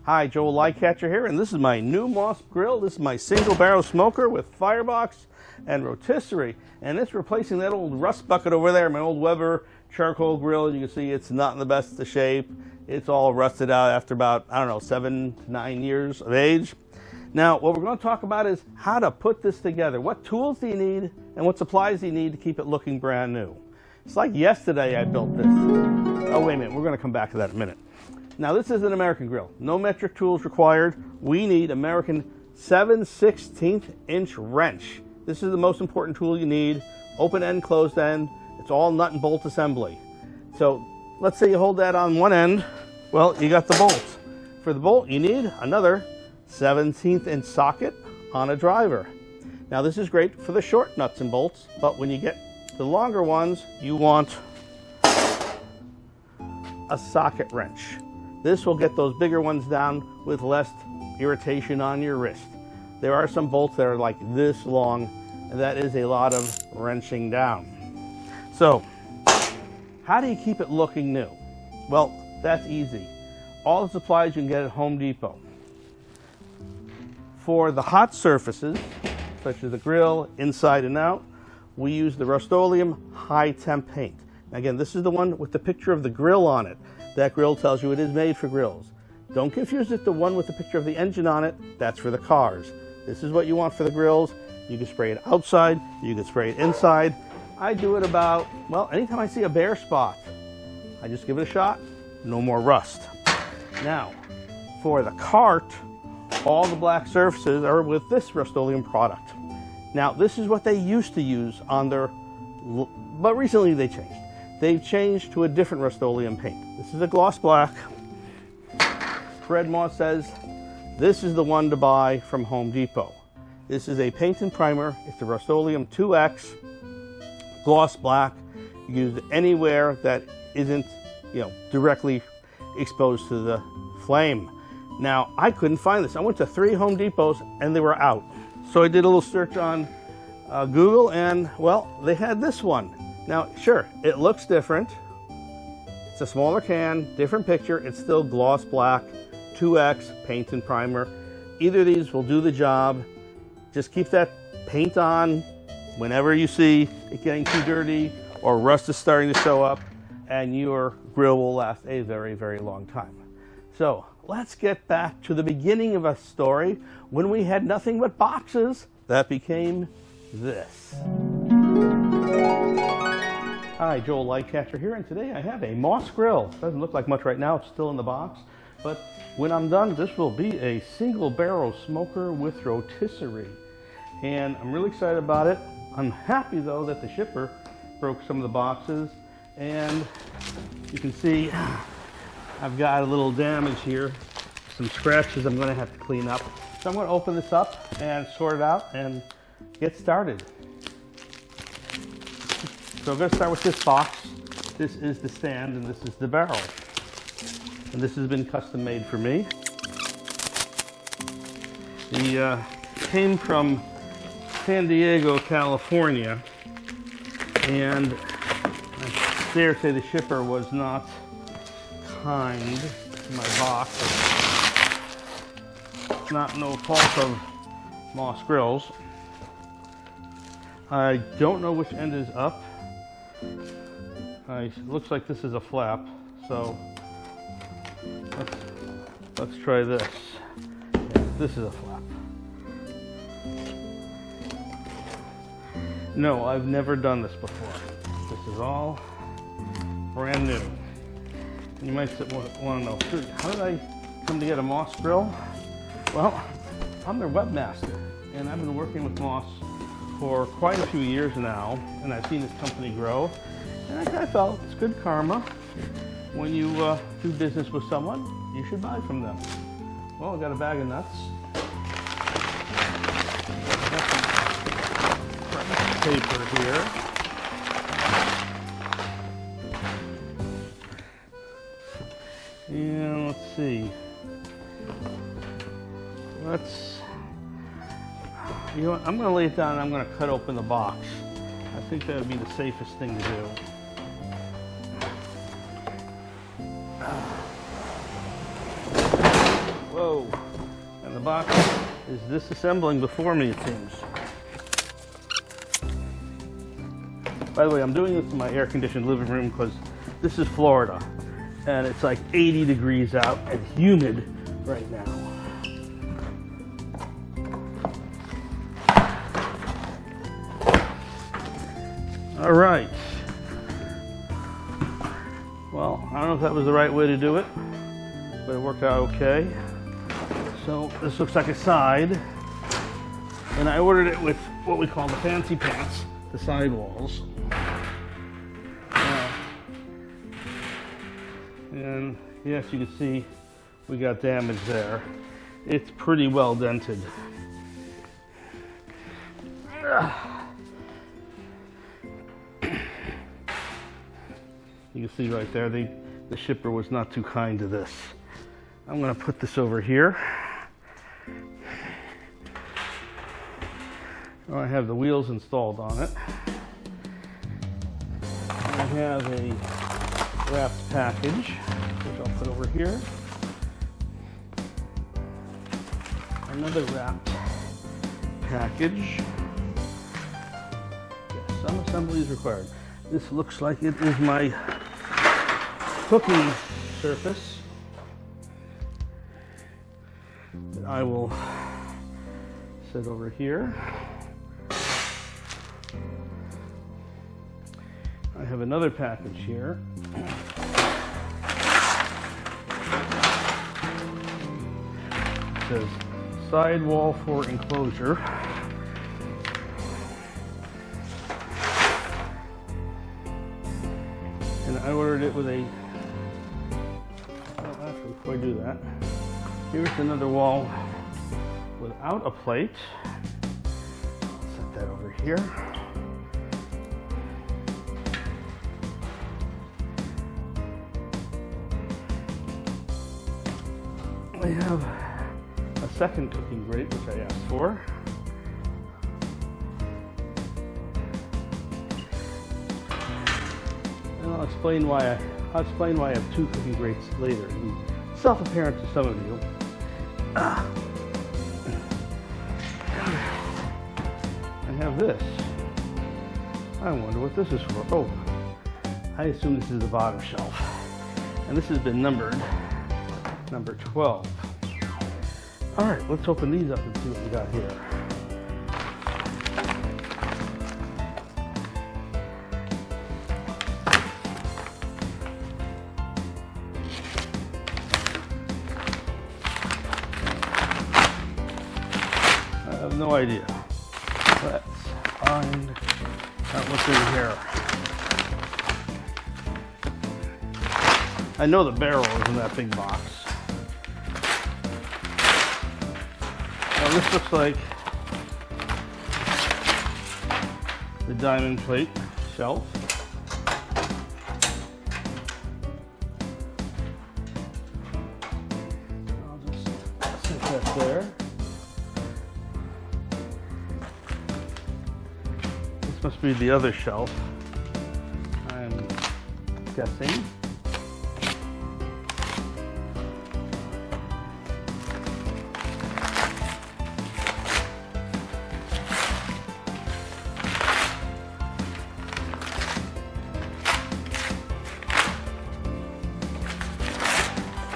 Hi, Joel Lightcatcher here, and this is my new Moss grill. This is my single barrel smoker with Firebox and Rotisserie, and it's replacing that old rust bucket over there, my old Weber charcoal grill. You can see it's not in the best of shape. It's all rusted out after about, 7 to 9 years of age. Now, what we're going to talk about is how to put this together. What tools do you need, and what supplies do you need to keep it looking brand new? It's like yesterday I built this. Oh, wait a minute, we're going to come back to that in a minute. Now, this is an American grill. No metric tools required. We need American 7/16 inch wrench. This is the most important tool you need. Open end, closed end. It's all nut and bolt assembly. So let's say you hold that on one end. Well, you got the bolt. For the bolt, you need another 17th inch socket on a driver. Now, this is great for the short nuts and bolts, but when you get the longer ones, you want a socket wrench. This will get those bigger ones down with less irritation on your wrist. There are some bolts that are like this long, and that is a lot of wrenching down. So, how do you keep it looking new? Well, that's easy. All the supplies you can get at Home Depot. For the hot surfaces, such as the grill, inside and out, we use the Rust-Oleum high temp paint. Again, this is the one with the picture of the grill on it. That grill tells you it is made for grills. Don't confuse it with the one with the picture of the engine on it. That's for the cars. This is what you want for the grills. You can spray it outside, you can spray it inside. I do it about, well, anytime I see a bare spot, I just give it a shot, no more rust. Now, for the cart, all the black surfaces are with this Rust-Oleum product. Now, this is what they used to use on their, but recently they changed. They've changed to a different Rust-Oleum paint. This is a gloss black. Fred Moss says this is the one to buy from Home Depot. This is a paint and primer. It's the Rust-Oleum 2X gloss black. You can use it anywhere that isn't, directly exposed to the flame. Now, I couldn't find this. I went to 3 Home Depots and they were out. So I did a little search on Google and, well, they had this one. Now, sure, it looks different. It's a smaller can, different picture. It's still gloss black, 2X, paint and primer. Either of these will do the job. Just keep that paint on whenever you see it getting too dirty or rust is starting to show up, and your grill will last a very, very long time. So let's get back to the beginning of a story when we had nothing but boxes that became this. Hi, Joel Lightcatcher here, and today I have a Moss grill. Doesn't look like much right now, it's still in the box, but when I'm done, this will be a single barrel smoker with rotisserie. And I'm really excited about it. I'm happy though that the shipper broke some of the boxes, and you can see I've got a little damage here, some scratches I'm going to have to clean up. So I'm going to open this up and sort it out and get started. So I'm going to start with this box. This is the stand and this is the barrel. And this has been custom made for me. It came from San Diego, California, and I dare say the shipper was not kind to my box. It's not no fault of Moss grills. I don't know which end is up. It looks like this is a flap, so let's try this. Yeah, this is a flap. No, I've never done this before. This is all brand new. You might want to know, how did I come to get a Moss grill? Well, I'm their webmaster, and I've been working with Moss for quite a few years now, and I've seen this company grow, and I felt it's good karma. When you do business with someone, you should buy from them. Well, I got a bag of nuts. Paper here. And let's see. You know what, I'm going to lay it down and I'm going to cut open the box. I think that would be the safest thing to do. Whoa. And the box is disassembling before me, it seems. By the way, I'm doing this in my air-conditioned living room because this is Florida. And it's like 80 degrees out and humid right now. All right. Well, I don't know if that was the right way to do it, but it worked out okay. So this looks like a side, and I ordered it with what we call the fancy pants, the sidewalls. And yes, you can see we got damage there. It's pretty well dented. You can see right there, the shipper was not too kind to this. I'm going to put this over here. Oh, I have the wheels installed on it. I have a wrapped package, which I'll put over here. Another wrapped package. Yes, some assembly is required. This looks like it is my cooking surface that I will set over here. I have another package here. It says sidewall for enclosure. And I ordered it with a, well, actually, before I do that, here's another wall without a plate. I'll set that over here. I have a second cooking grate, which I asked for. And I'll explain why I have two cooking grates later. It's self-apparent to some of you. I have this. I wonder what this is for. Oh, I assume this is the bottom shelf. And this has been numbered number 12. All right, let's open these up and see what we got here. I have no idea. Let's find out what's in here. I know the barrel is in that big box. Now this looks like the diamond plate shelf. I'll just set that there. This must be the other shelf, I'm guessing.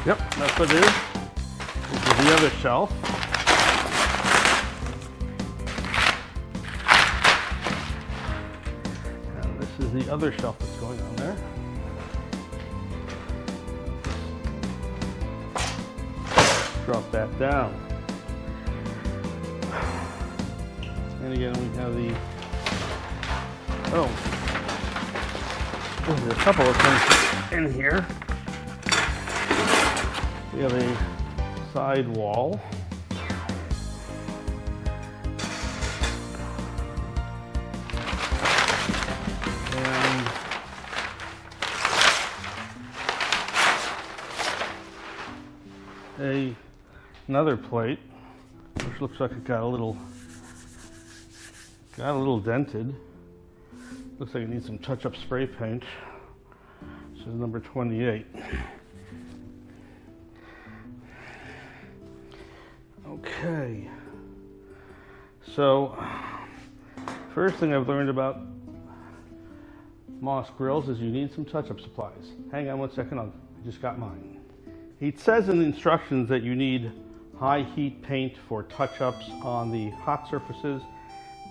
Yep, that's what it is. This is the other shelf. And this is the other shelf that's going on there. Drop that down. And again, we have the, oh, there's a couple of things in here. We have a side wall. And another plate, which looks like it got a little dented. Looks like it needs some touch-up spray paint. This is number 28. Okay. So, first thing I've learned about Moss grills is you need some touch-up supplies. Hang on one second, I just got mine. It says in the instructions that you need high heat paint for touch-ups on the hot surfaces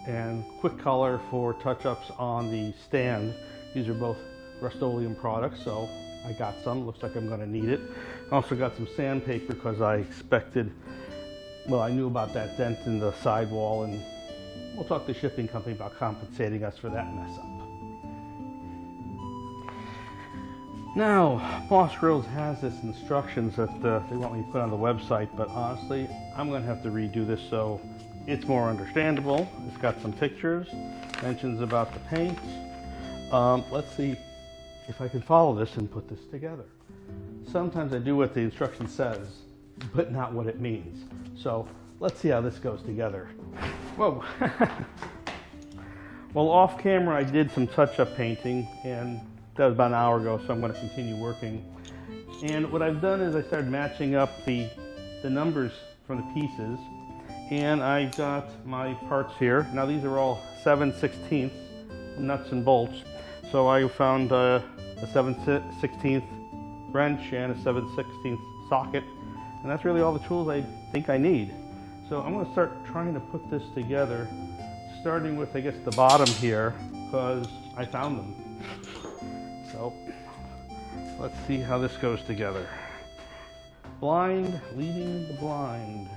and quick color for touch-ups on the stand. These are both Rust-Oleum products, so I got some. Looks like I'm going to need it. I also got some sandpaper because I expected, well, I knew about that dent in the sidewall, and we'll talk to the shipping company about compensating us for that mess up. Now, Moss Grills has this instructions that they want me to put on the website, but honestly, I'm going to have to redo this so it's more understandable. It's got some pictures, mentions about the paint. Let's see if I can follow this and put this together. Sometimes I do what the instruction says, but not what it means. So let's see how this goes together. Whoa. Well, off camera I did some touch-up painting, and that was about an hour ago, so I'm going to continue working. And what I've done is I started matching up the numbers from the pieces, and I got my parts here. Now these are all 7/16 nuts and bolts. So I found a 7/16 wrench and a 7/16 socket, and that's really all the tools I think I need. So I'm going to start trying to put this together, starting with, I guess, the bottom here, because I found them. So let's see how this goes together. Blind leading the blind.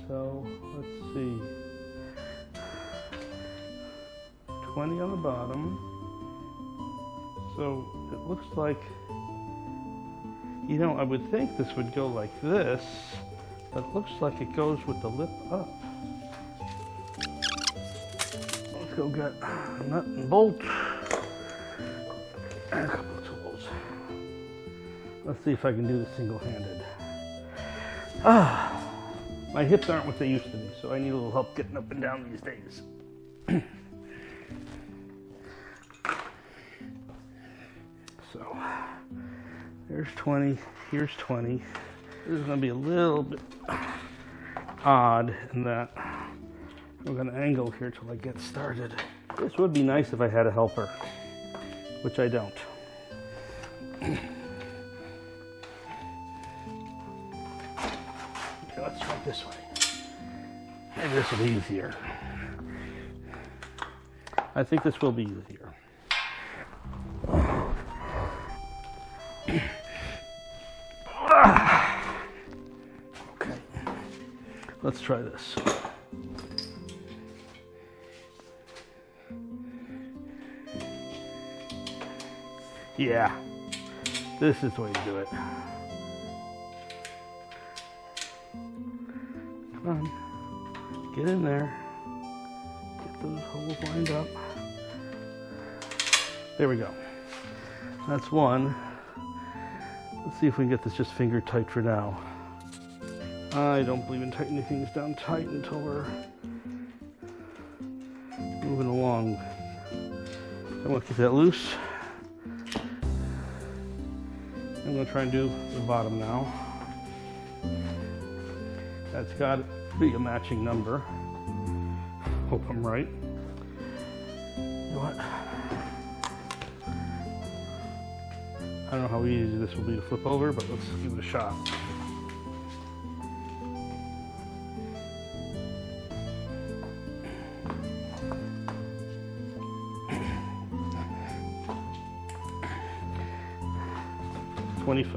So let's see. 20 on the bottom. So it looks like, you know, I would think this would go like this, but it looks like it goes with the lip up. Let's go get a nut and bolt and a couple of tools. Let's see if I can do this single-handed. My hips aren't what they used to be, so I need a little help getting up and down these days. So, there's 20, here's 20. This is going to be a little bit odd in that I'm going to angle here till I get started. This would be nice if I had a helper, which I don't. Okay, let's try it this way. Maybe this will be easier. I think this will be easier. Okay, let's try this. Yeah, this is the way to do it. Come on, get in there. Get those holes lined up. There we go. That's one. Let's see if we can get this just finger tight for now. I don't believe in tightening things down tight until we're moving along. I want to get that loose. I'm going to try and do the bottom now. That's got to be a matching number. Hope I'm right. You know what? I don't know how easy this will be to flip over, but let's give it a shot.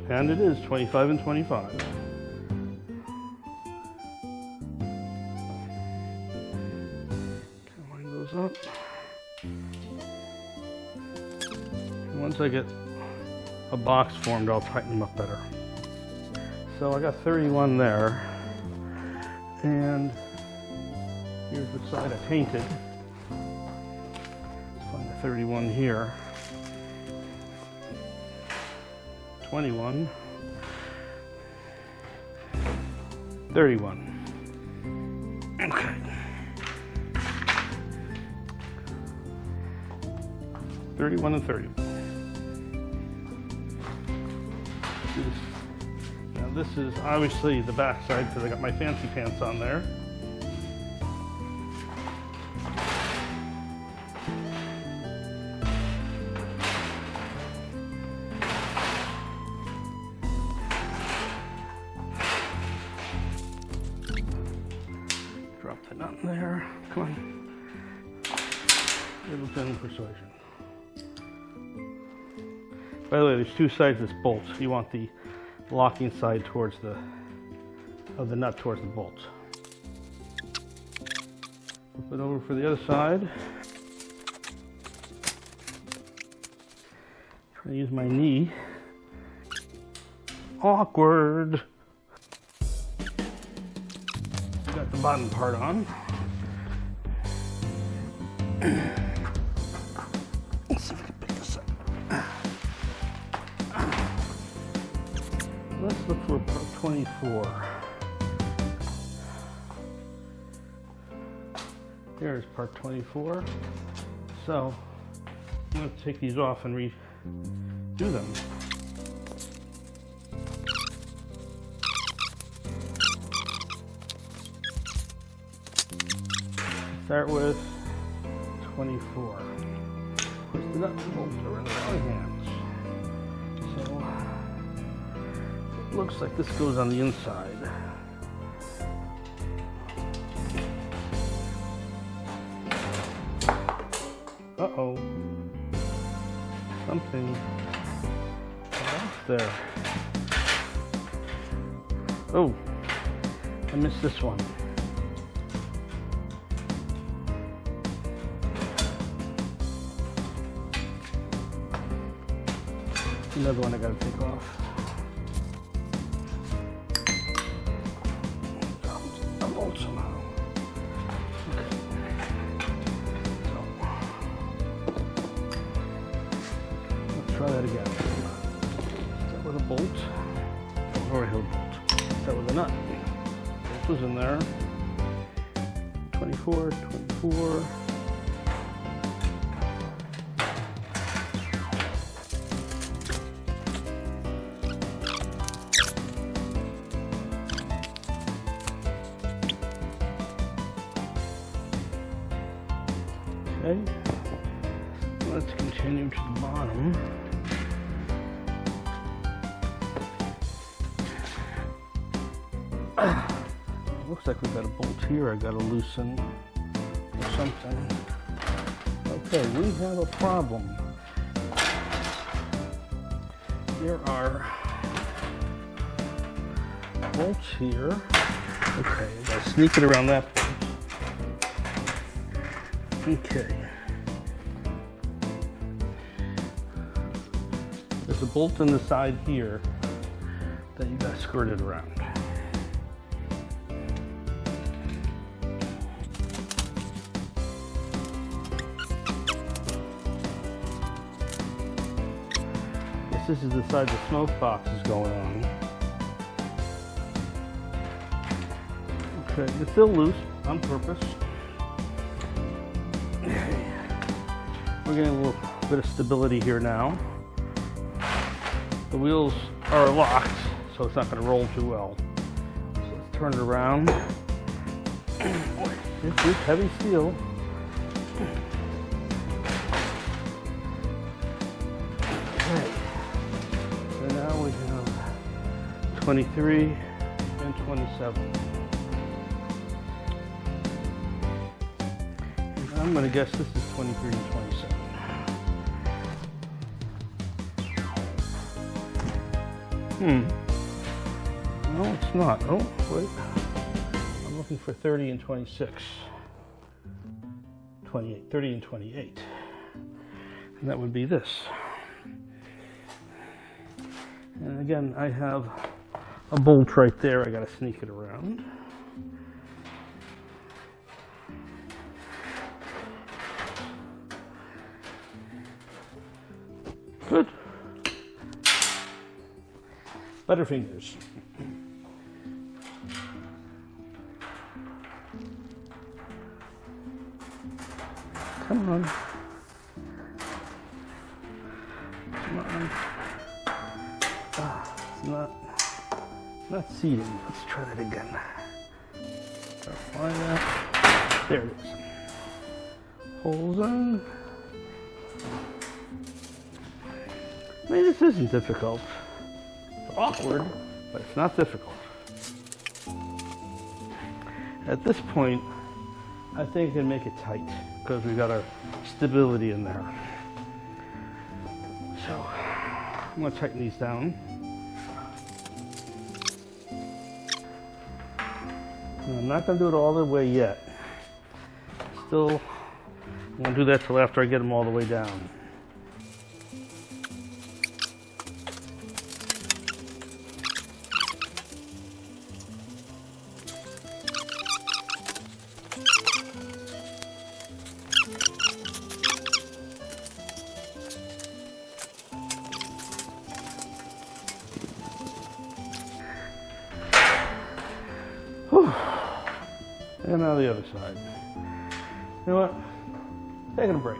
And it is 25 and 25. Line those up. And once I get a box formed, I'll tighten them up better. So I got 31 there, and here's the side I painted. Let's find the 31 here. 21, 31. Okay. $31 and $30. Now this is obviously the back side because I got my fancy pants on there. Drop the nut in there. Come on. Little thin persuasion. By the way, there's two sides of this bolt. You want the locking side towards the nut towards the bolt. Flip it over for the other side. Try to use my knee. Awkward. Got the bottom part on. Let's see if I can pick this up. Let's look for part 24. Here's part 24. So I'm going to take these off and redo them. Start with 24. Push the nut and bolt are in our hands. So it looks like this goes on the inside. Uh-oh. Something off there. Oh, I missed this one. Another one I gotta take off. A bolt somehow. Okay. So let's try that again. Start with a bolt. Or a bolt. Start with a nut. Bolt was in there. 24, 24. Okay, let's continue to the bottom. Looks like we've got a bolt here I gotta loosen or something. Okay, we have a problem. There are bolts here. Okay, I gotta sneak it around that bolt. Okay. There's a bolt in the side here that you got skirted around. This is the side the smoke box is going on. Okay, it's still loose on purpose. We're getting a little bit of stability here now. The wheels are locked, so it's not going to roll too well. So let's turn it around. This is heavy steel. Okay. So now we have 23 and 27. And I'm going to guess this is 23 and 27. No, it's not. Oh, wait. I'm looking for 30 and 26. 28, 30 and 28. And that would be this. And again, I have a bolt right there. I got to sneak it around. Good. Butterfingers. Come on. Come on. Ah, it's not Not seating. Let's try that again. Find that. There it is. Holes in. I mean, this isn't difficult. It's awkward, but it's not difficult. At this point, I think I can make it tight because we've got our stability in there. So I'm going to tighten these down. And I'm not going to do it all the way yet. Still, I'm going to do that till after I get them all the way down. And now the other side. You know what? Taking a break.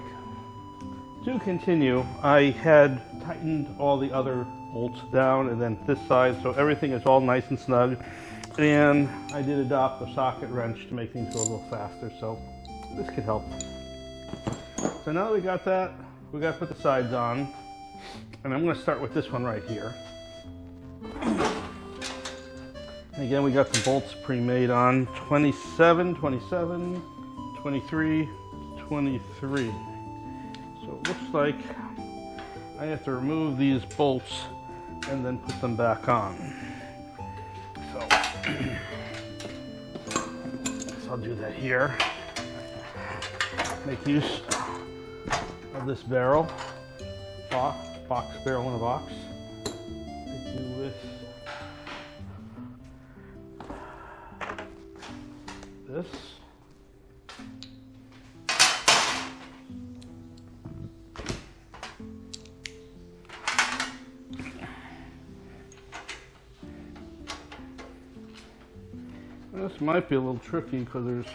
To continue, I had tightened all the other bolts down and then this side, so everything is all nice and snug. And I did adopt a socket wrench to make things go a little faster, so this could help. So now that we got that, we got to put the sides on. And I'm going to start with this one right here. Again, we got some bolts pre-made on 27, 27, 23, 23. So it looks like I have to remove these bolts and then put them back on. So I'll do that here. Make use of this barrel, box barrel in a box. I do with this. This might be a little tricky because there's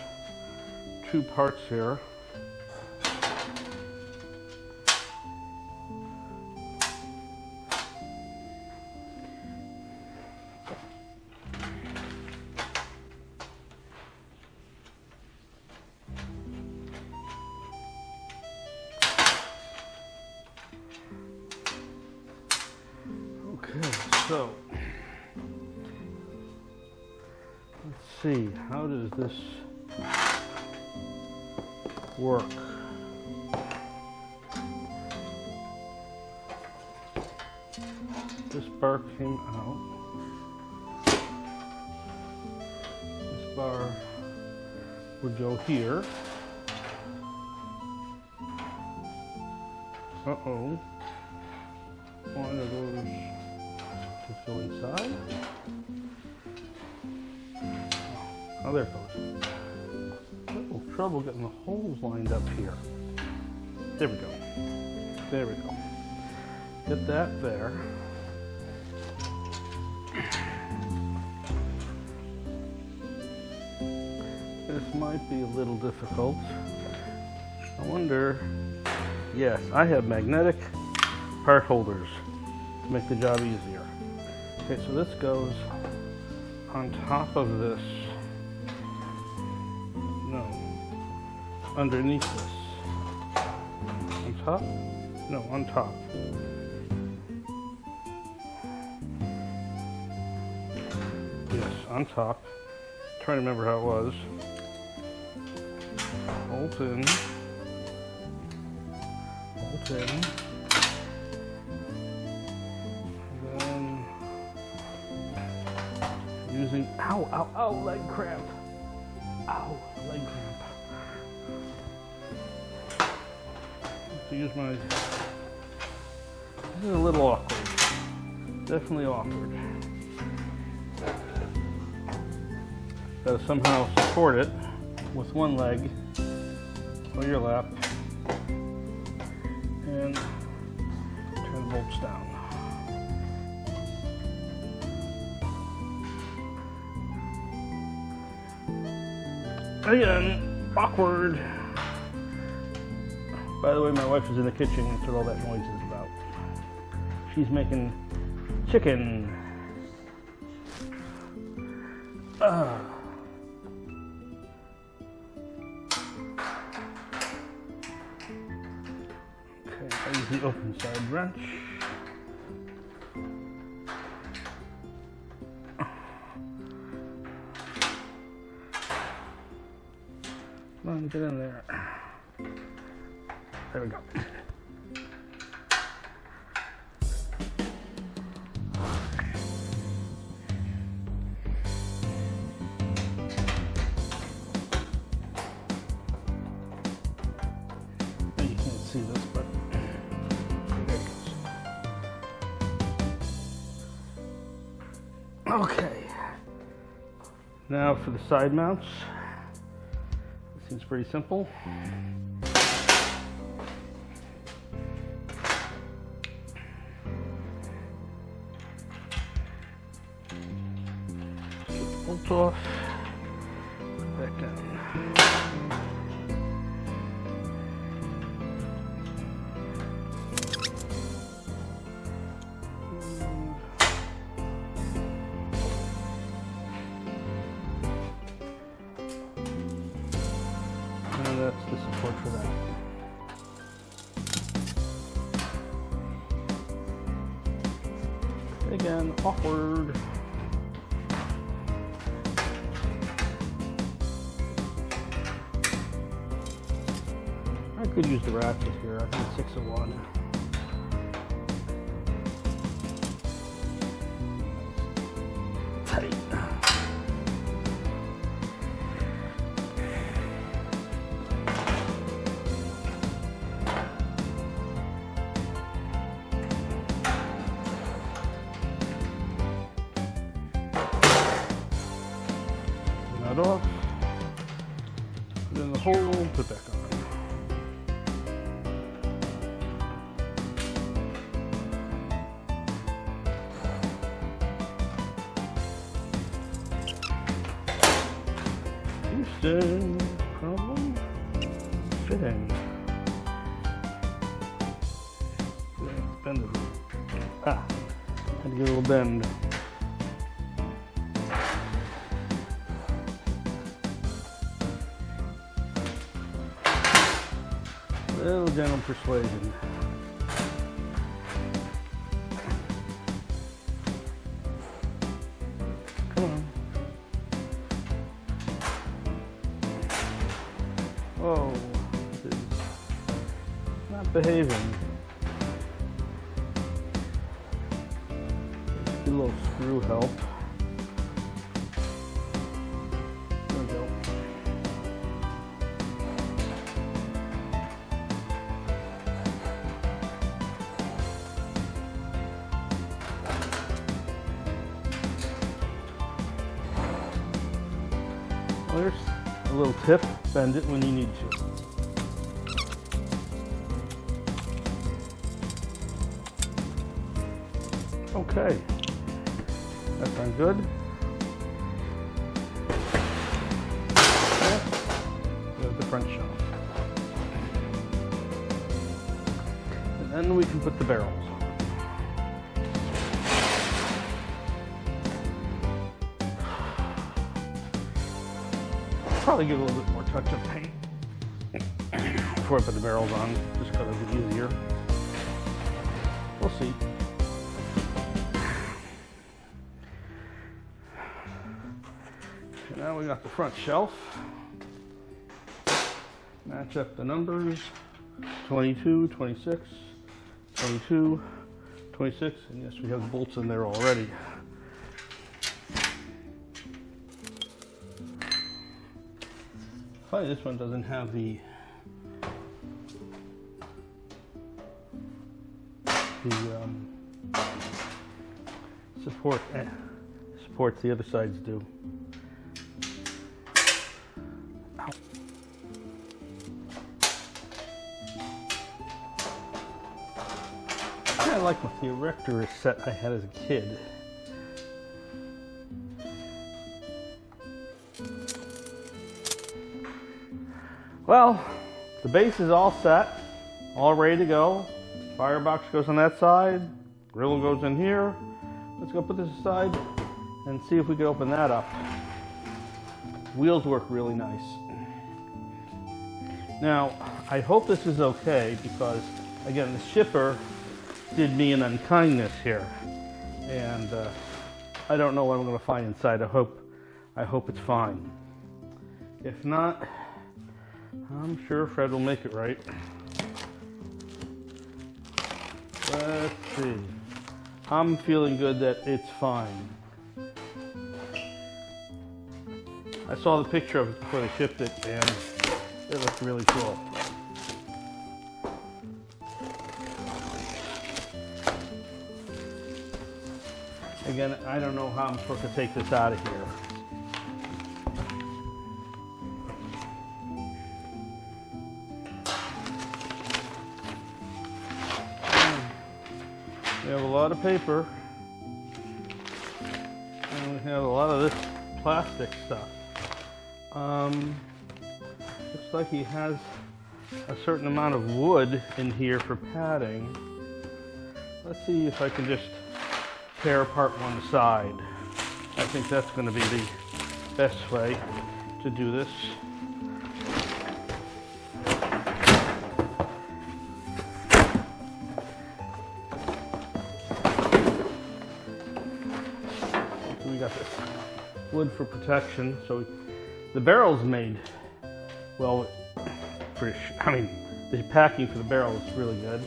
two parts here. So, let's see, how does this work? This bar came out. This bar would go here. Uh-oh. One of those just go inside. Oh, there it goes. A little trouble getting the holes lined up here. There we go. There we go. Get that there. This might be a little difficult. I wonder, yes, I have magnetic part holders to make the job easier. Okay, so this goes on top of this. No, underneath this. On top? No, on top. Yes, on top. I'm trying to remember how it was. Bolt in. Bolt in. Then using ow, leg cramp. Ow, leg cramp. Have to use my. This is a little awkward. Definitely awkward. Gotta somehow support it with one leg on your lap and turn the bolts down. Again, awkward. By the way, my wife is in the kitchen. That's what all that noise is about. She's making chicken. Okay, I use the open side wrench. Come on, get in there. There we go. You can't see this, but there it goes. Okay. Now for the side mounts. This seems pretty simple. Bolt off, put back down. And that's the support for that. Again, awkward. I could use the ratchet here. I think 6 of 1. Tight. That off. Put in the hole. Put back on. Houston, problem fitting. Bend it. Ah, had to give it a little bend. Little gentle persuasion. Come on. Oh, this is not behaving. Let's get a little screw help. There we go. Well, there's a little tip. Bend it when you need to. Okay, that sounds good. There's the front shelf. And then we can put the barrels on. Probably give a little bit more touch of paint before I put the barrels on, just because it's easier. We'll see. Okay, now we got the front shelf. Match up the numbers. 22, 26, 22, 26, and yes, we have bolts in there already. Funny, this one doesn't have the support. Supports the other sides do. Ow. I like the erector set I had as a kid. Well, the base is all set, all ready to go. Firebox goes on that side, grill goes in here. Let's go put this aside and see if we can open that up. Wheels work really nice. Now, I hope this is okay because, again, the shipper did me an unkindness here. And I don't know what I'm going to find inside. I hope it's fine. If not, I'm sure Fred will make it right. Let's see. I'm feeling good that it's fine. I saw the picture of it before they shipped it, and it looked really cool. Again, I don't know how I'm supposed to take this out of here. We have a lot of paper, and we have a lot of this plastic stuff. Looks like he has a certain amount of wood in here for padding. Let's see if I can just tear apart one side. I think that's going to be the best way to do this. We got this wood for protection. So the barrel's made well. The packing for the barrel is really good.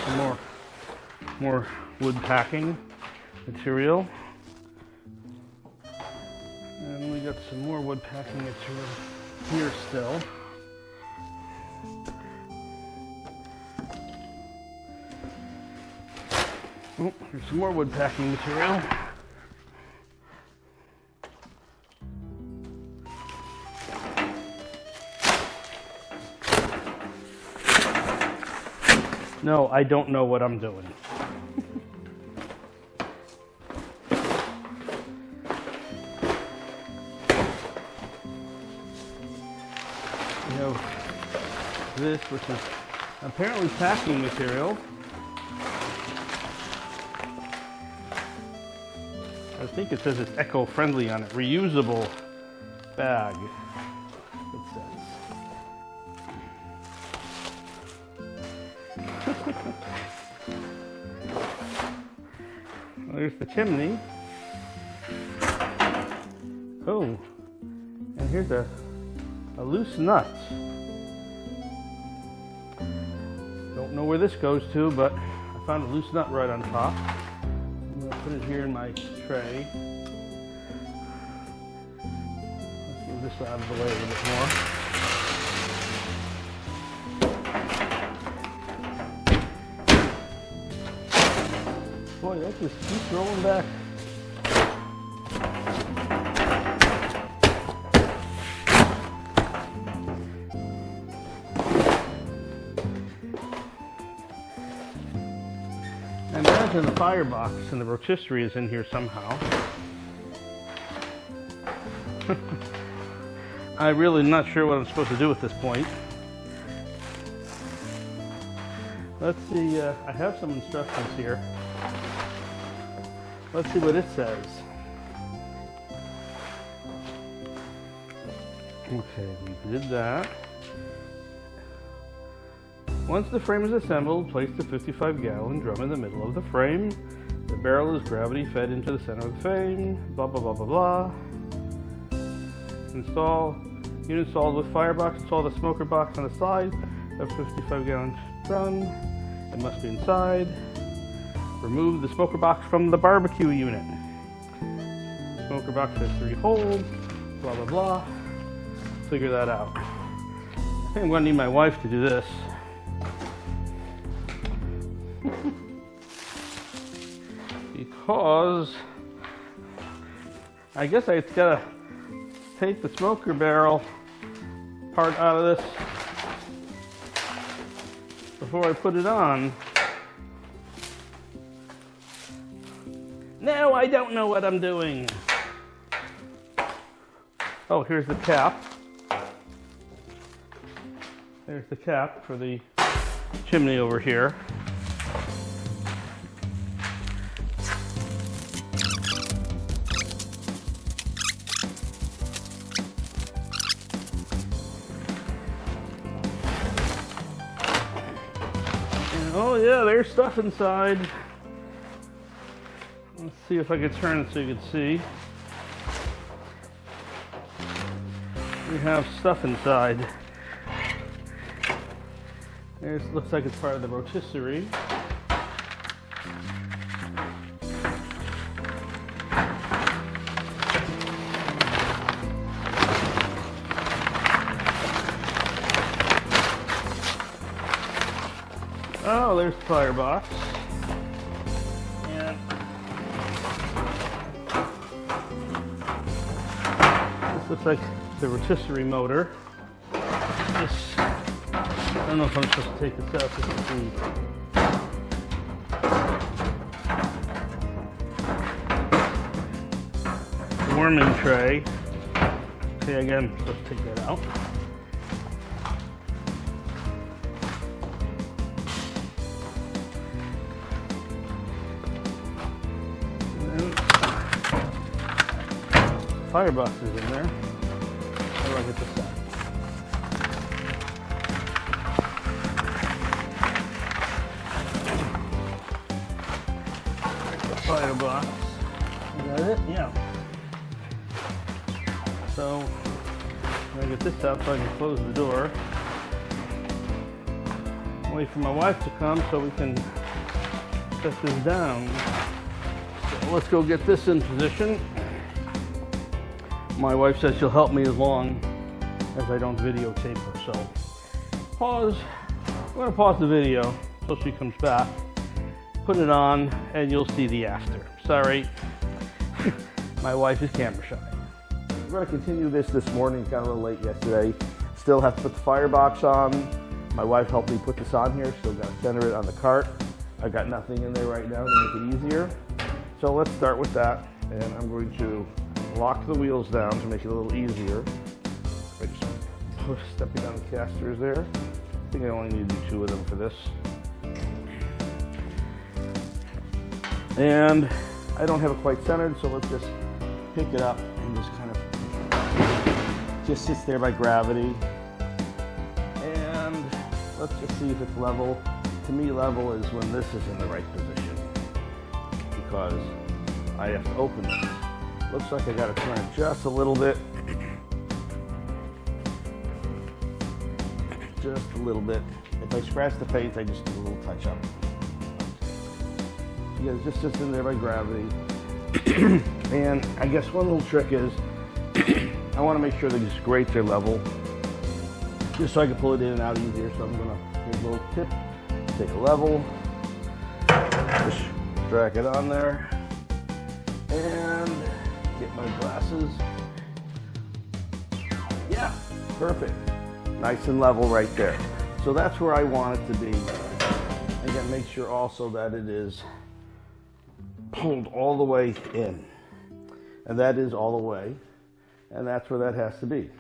Some more wood packing material. And we got some more wood packing material here still. Oh, here's some more wood packing material. No, I don't know what I'm doing. We have this, which is apparently packing material. I think it says it's eco-friendly on it. Reusable bag, it says. There's the chimney. Oh, and here's a loose nut. Don't know where this goes to, but I found a loose nut right on top. I'm going to put it here in my tray. Let's move this out of the way a little bit more. Boy, that just keeps rolling back. I imagine the Firebox and the Rotisserie is in here somehow. I'm really not sure what I'm supposed to do at this point. Let's see, I have some instructions here. Let's see what it says. Okay, we did that. Once the frame is assembled, place the 55-gallon drum in the middle of the frame. The barrel is gravity fed into the center of the frame. Blah, blah, blah, blah, blah. Unit installed with Firebox. Install the smoker box on the side of 55-gallon drum. It must be inside. Remove the smoker box from the barbecue unit. Smoker box has 3 holes. Blah, blah, blah. Figure that out. I think I'm going to need my wife to do this. Because I guess I gotta take the smoker barrel part out of this before I put it on. No, I don't know what I'm doing. Oh, here's the cap. There's the cap for the chimney over here. And, oh yeah, there's stuff inside. Let's see if I can turn it so you can see. We have stuff inside. There's, looks like it's part of the rotisserie. Oh, there's the Firebox. And this looks like the rotisserie motor. This, I don't know if I'm supposed to take this out. This is the warming tray. Okay, again, I'm supposed to take that out. Firebox is in there. How do I get this out? The Firebox. Is that it? Yeah. So, I'm going to get this out so I can close the door. Wait for my wife to come so we can set this down. So let's go get this in position. My wife says she'll help me as long as I don't videotape her. So, pause. I'm going to pause the video until she comes back. Put it on, and you'll see the after. Sorry, my wife is camera shy. We're going to continue this morning. Got a little late yesterday. Still have to put the Firebox on. My wife helped me put this on here. Still got to center it on the cart. I've got nothing in there right now to make it easier. So let's start with that, and I'm going to lock the wheels down to make it a little easier. I just stepping down the casters there. I think I only need to do 2 of them for this. And I don't have it quite centered, so let's just pick it up and just kind of just sits there by gravity. And let's just see if it's level. To me, level is when this is in the right position, because I have to open this. Looks like I got to turn it just a little bit. Just a little bit. If I scratch the paint, I just do a little touch up. Yeah, it just sits in there by gravity. And I guess one little trick is I want to make sure that these grates are level, just so I can pull it in and out easier. So I'm going to, here's a little tip, take a level, just drag it on there, and get my glasses. Yeah, perfect. Nice and level right there. So that's where I want it to be. Again, make sure also that it is pulled all the way in. And that is all the way. And that's where that has to be.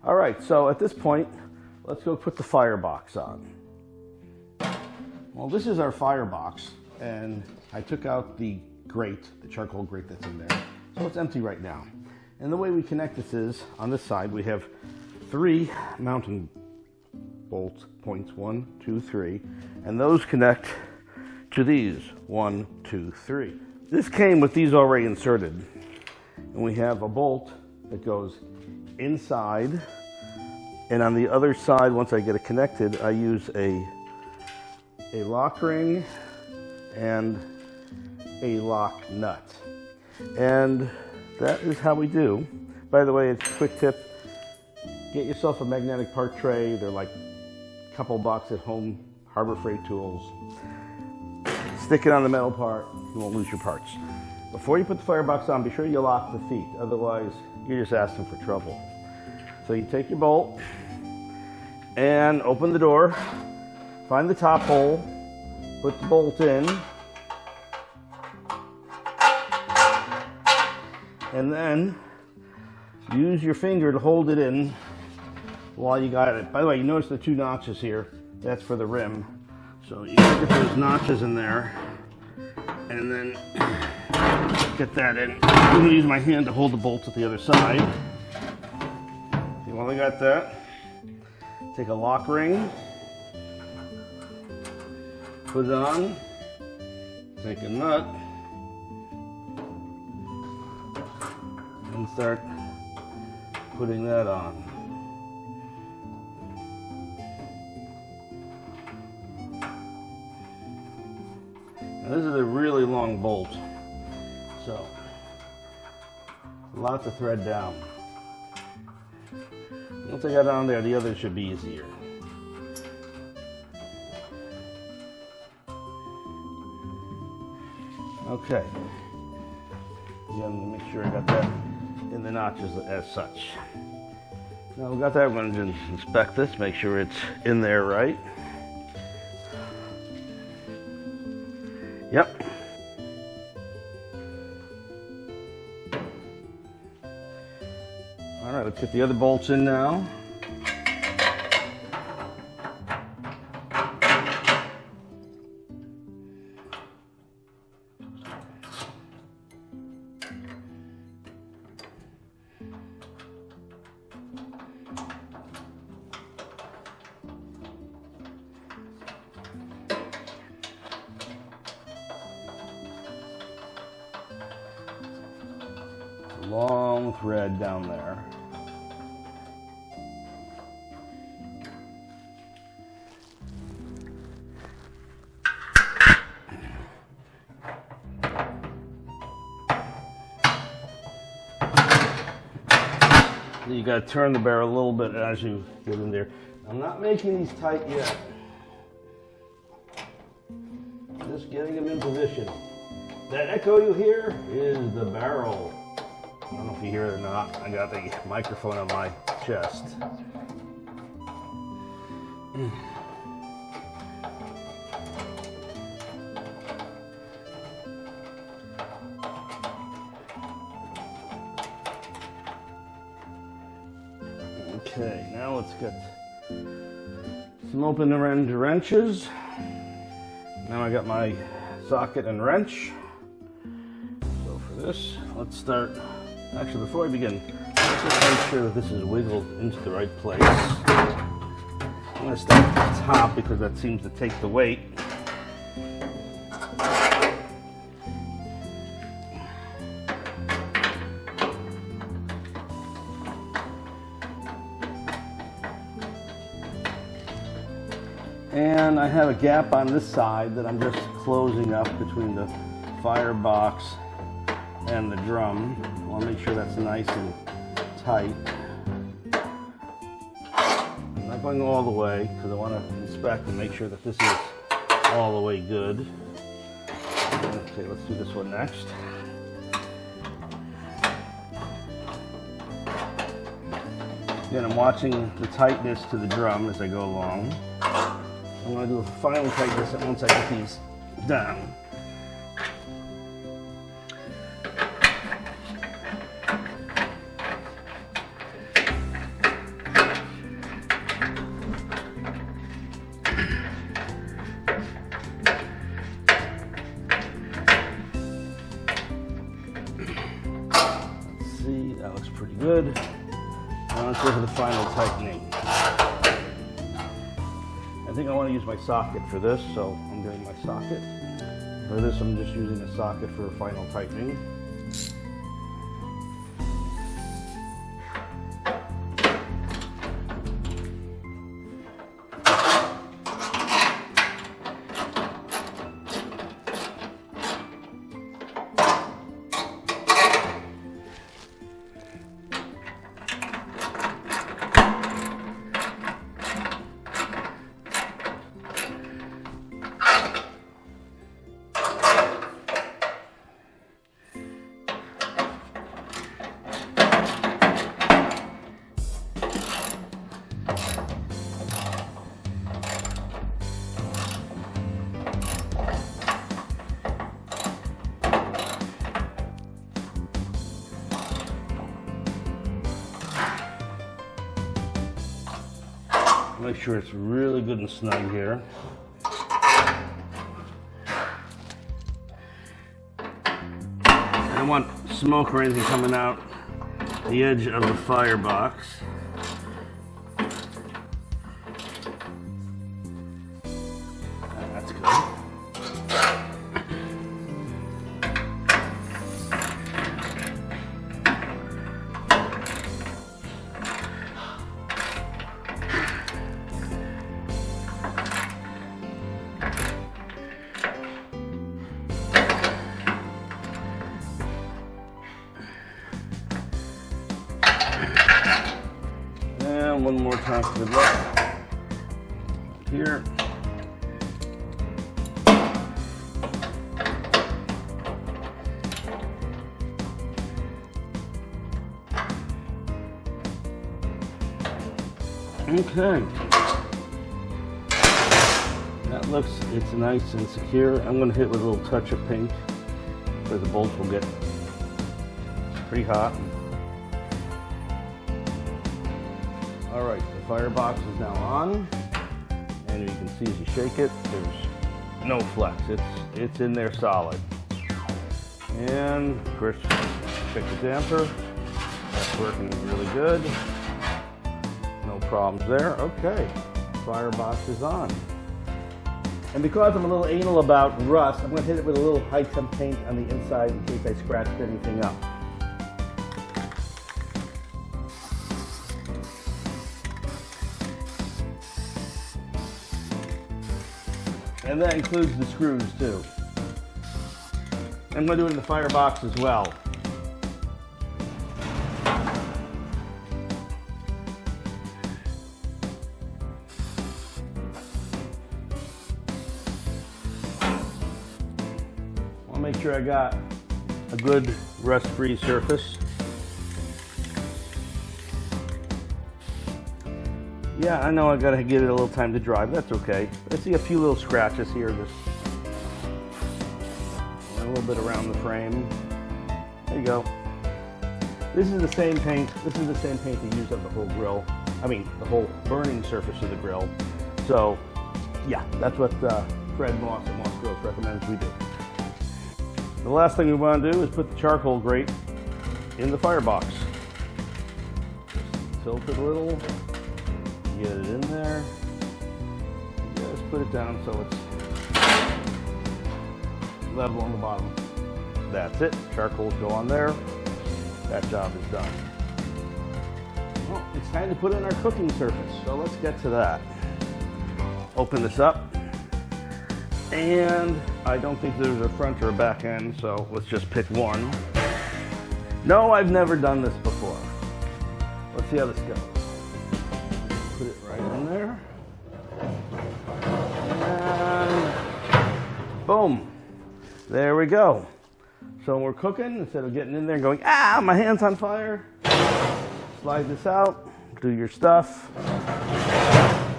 All right, so at this point, let's go put the Firebox on. Well, this is our Firebox, and I took out the grate, the charcoal grate that's in there. So it's empty right now. And the way we connect this is, on this side, we have 3 mounting bolt points, 1, 2, 3, and those connect to these, 1, 2, 3. This came with these already inserted, and we have a bolt that goes inside, and on the other side, once I get it connected, I use a lock ring and a lock nut. And that is how we do. By the way, it's a quick tip. Get yourself a magnetic part tray. They're like a couple bucks at home, Harbor Freight Tools. Stick it on the metal part, you won't lose your parts. Before you put the Firebox on, be sure you lock the feet. Otherwise, you're just asking for trouble. So you take your bolt and open the door, find the top hole, put the bolt in, and then use your finger to hold it in while you got it. By the way, you notice the 2 notches here. That's for the rim. So you gotta get those notches in there, and then get that in. I'm gonna use my hand to hold the bolts at the other side. Okay, while I got that, take a lock ring, put it on, take a nut, and start putting that on. Now this is a really long bolt, so a lot to thread down. Once I got it on there, the others should be easier. Okay. Again, make sure I got that in the notches as such. Now we got that, I'm going to inspect this, make sure it's in there right. Yep. All right, let's get the other bolts in now. Long thread down there. You got to turn the barrel a little bit as you get in there. I'm not making these tight yet. Just getting them in position. That echo you hear is the barrel. I don't know if you hear it or not. I got the microphone on my chest. Okay, now let's get some open end wrenches. Now I got my socket and wrench. So for this, let's start. Actually, before I begin, let's just make sure that this is wiggled into the right place. I'm going to start at the top because that seems to take the weight. And I have a gap on this side that I'm just closing up between the firebox and the drum. I want to make sure that's nice and tight. I'm not going all the way because I want to inspect and make sure that this is all the way good. Okay, let's do this one next. Again, I'm watching the tightness to the drum as I go along. I'm going to do a final tightness once I get these down. Let's see, that looks pretty good. Now let's go for the final tightening. I think I want to use my socket for this, so I'm getting my socket. For this, I'm just using a socket for final tightening. Make sure it's really good and snug here. I don't want smoke or anything coming out the edge of the firebox. That's good. And one more time to the left. Here. Okay. That looks, it's nice and secure. I'm going to hit with a little touch of paint where the bolts will get pretty hot. Alright, the firebox is now on, and you can see as you shake it, there's no flex. It's in there solid. And of course, check the damper. That's working really good. No problems there. Okay, firebox is on. And because I'm a little anal about rust, I'm going to hit it with a little high temp paint on the inside in case I scratched anything up. And that includes the screws too. I'm going to do it in the firebox as well. I'll make sure I got a good rust-free surface. Yeah, I know I gotta give it a little time to dry, but that's okay. I see a few little scratches here, just a little bit around the frame. There you go. This is the same paint. This is the same paint they use on the whole grill. I mean, the whole burning surface of the grill. So, yeah, that's what Fred Moss at Moss Grills recommends we do. The last thing we want to do is put the charcoal grate in the firebox. Just tilt it a little. Get it in there. Just put it down so it's level on the bottom. That's it. Charcoals go on there. That job is done. Well, it's time to put in our cooking surface. So let's get to that. Open this up. And I don't think there's a front or a back end, so let's just pick one. No, I've never done this before. Let's see how this goes. Put it right in there. And boom. There we go. So when we're cooking, instead of getting in there and going, ah, my hand's on fire, slide this out, do your stuff,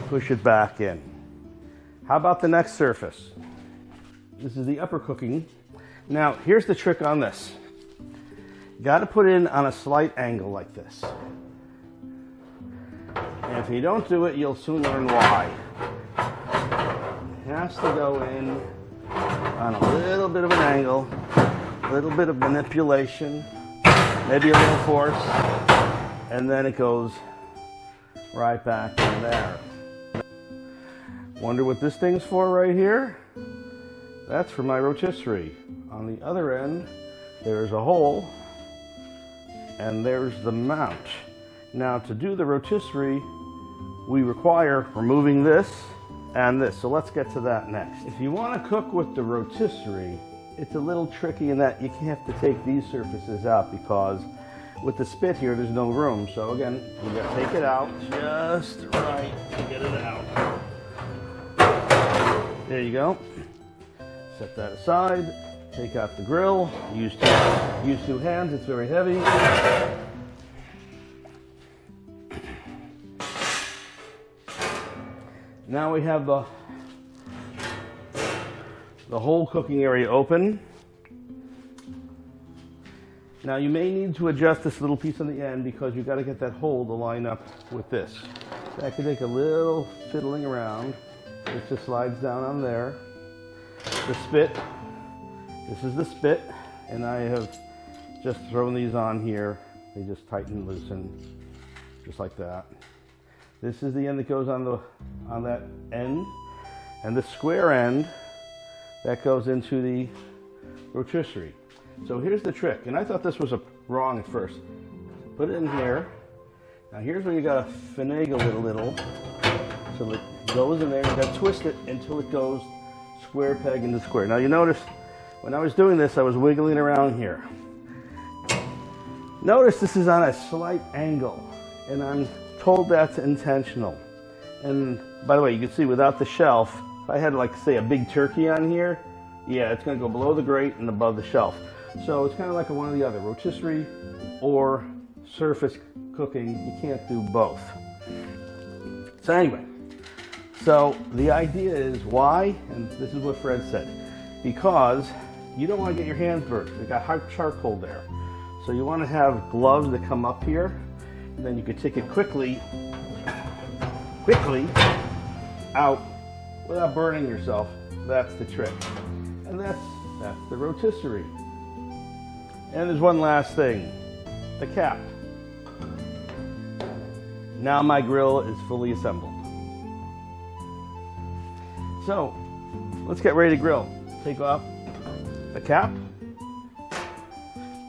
push it back in. How about the next surface? This is the upper cooking. Now, here's the trick on this. You got to put it in on a slight angle like this. And if you don't do it, you'll soon learn why. It has to go in on a little bit of an angle, a little bit of manipulation, maybe a little force, and then it goes right back in there. Wonder what this thing's for right here? That's for my rotisserie. On the other end, there's a hole, and there's the mount. Now, to do the rotisserie, we require removing this and this. So let's get to that next. If you want to cook with the rotisserie, it's a little tricky in that you have to take these surfaces out because with the spit here, there's no room. So again, we got to take it out just right to get it out. There you go. Set that aside. Take out the grill. Use two hands. It's very heavy. Now we have the whole cooking area open. Now you may need to adjust this little piece on the end because you've got to get that hole to line up with this. That could take a little fiddling around. It just slides down on there. The spit, this is the spit, and I have just thrown these on here. They just tighten and loosen, just like that. This is the end that goes on that end, and the square end that goes into the rotisserie. So here's the trick, and I thought this was wrong at first. Put it in here. Now here's where you gotta finagle it a little, so it goes in there. You gotta twist it until it goes square peg into square. Now you notice when I was doing this, I was wiggling around here. Notice this is on a slight angle, and I'm told that's intentional. And by the way, you can see without the shelf, if I had like say a big turkey on here, yeah, it's gonna go below the grate and above the shelf. So it's kind of like one or the other, rotisserie or surface cooking. You can't do both. So anyway, so the idea is why, and this is what Fred said, because you don't want to get your hands burnt. They got hot charcoal there. So you want to have gloves that come up here, and then you can take it quickly out without burning yourself. That's the trick. And that's the rotisserie. And there's one last thing, the cap. Now my grill is fully assembled. So let's get ready to grill. Take off the cap,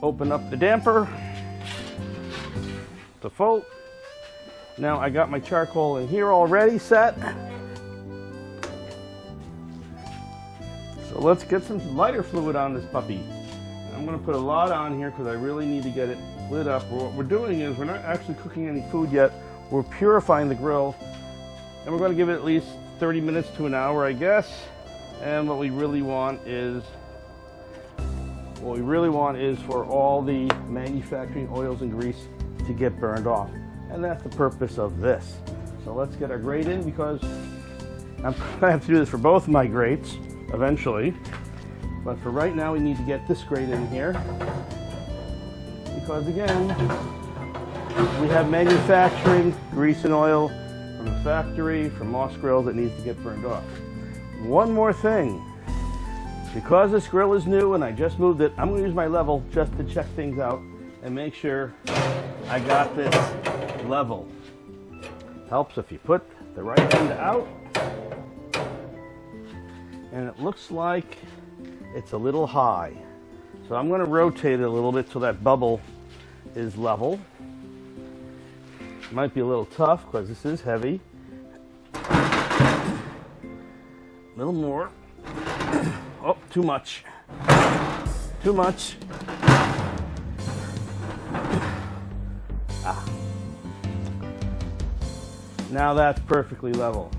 open up the damper, the full. Now I got my charcoal in here already set. So let's get some lighter fluid on this puppy. I'm going to put a lot on here because I really need to get it lit up. What we're doing is we're not actually cooking any food yet. We're purifying the grill, and we're going to give it at least 30 minutes to an hour, I guess. And what we really want is for all the manufacturing oils and grease to get burned off. And that's the purpose of this. So let's get our grate in, because I'm going to have to do this for both my grates eventually. But for right now, we need to get this grate in here, because again, we have manufacturing grease and oil from the factory, from Moss Grills, that needs to get burned off. One more thing, because this grill is new and I just moved it, I'm going to use my level just to check things out and make sure I got this level. Helps if you put the right end out, and it looks like it's a little high. So I'm going to rotate it a little bit so that bubble is level. Might be a little tough because this is heavy. A little more. Oh, too much. Too much. Ah. Now that's perfectly level.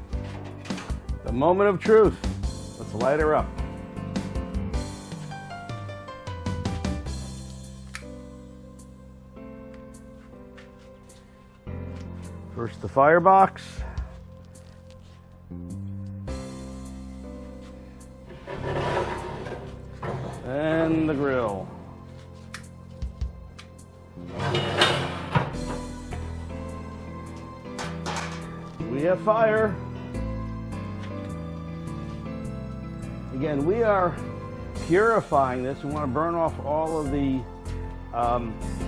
The moment of truth. Let's light her up. First the Firebox. And the grill. We have fire. Again, we are purifying this. We want to burn off all of the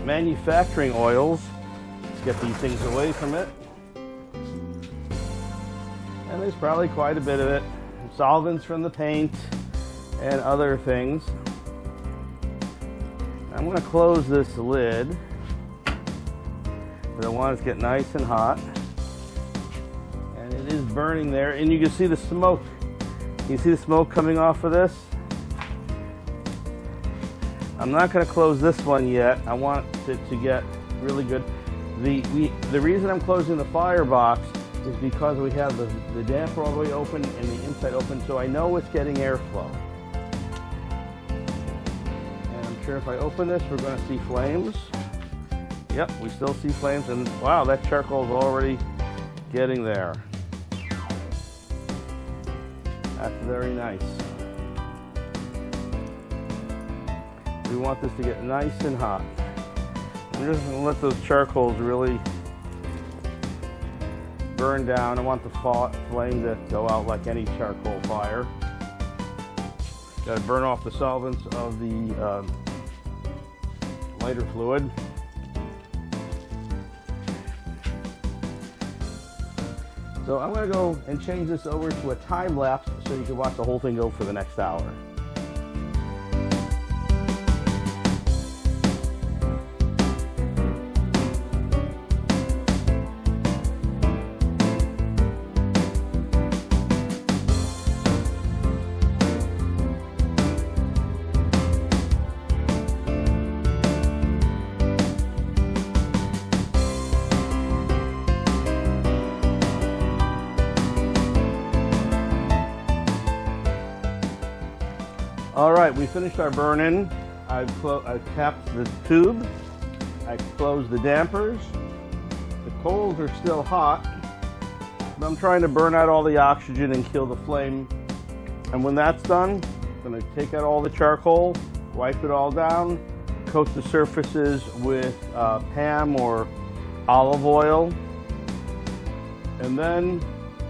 manufacturing oils. Let's get these things away from it. And there's probably quite a bit of it. Solvents from the paint and other things. I'm going to close this lid, but I want it to get nice and hot. And it is burning there, and you can see the smoke. You see the smoke coming off of this? I'm not going to close this one yet. I want it to get really good. The reason I'm closing the Firebox is because we have the damper all the way open and the inside open, so I know it's getting airflow. And I'm sure if I open this, we're going to see flames. Yep, we still see flames, and wow, that charcoal is already getting there. That's very nice. We want this to get nice and hot. We're just going to let those charcoals really burn down. I want the flame to go out like any charcoal fire. Got to burn off the solvents of the lighter fluid. So I'm going to go and change this over to a time lapse so you can watch the whole thing go for the next hour. All right, we finished our burn-in. I've capped the tube. I closed the dampers. The coals are still hot, but I'm trying to burn out all the oxygen and kill the flame. And when that's done, I'm going to take out all the charcoal, wipe it all down, coat the surfaces with Pam or olive oil, and then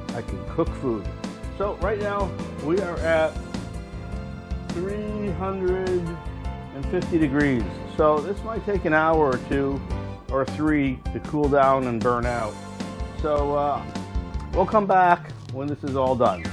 I can cook food. So right now we are at 350 degrees. So this might take an hour or two or three to cool down and burn out. So we'll come back when this is all done.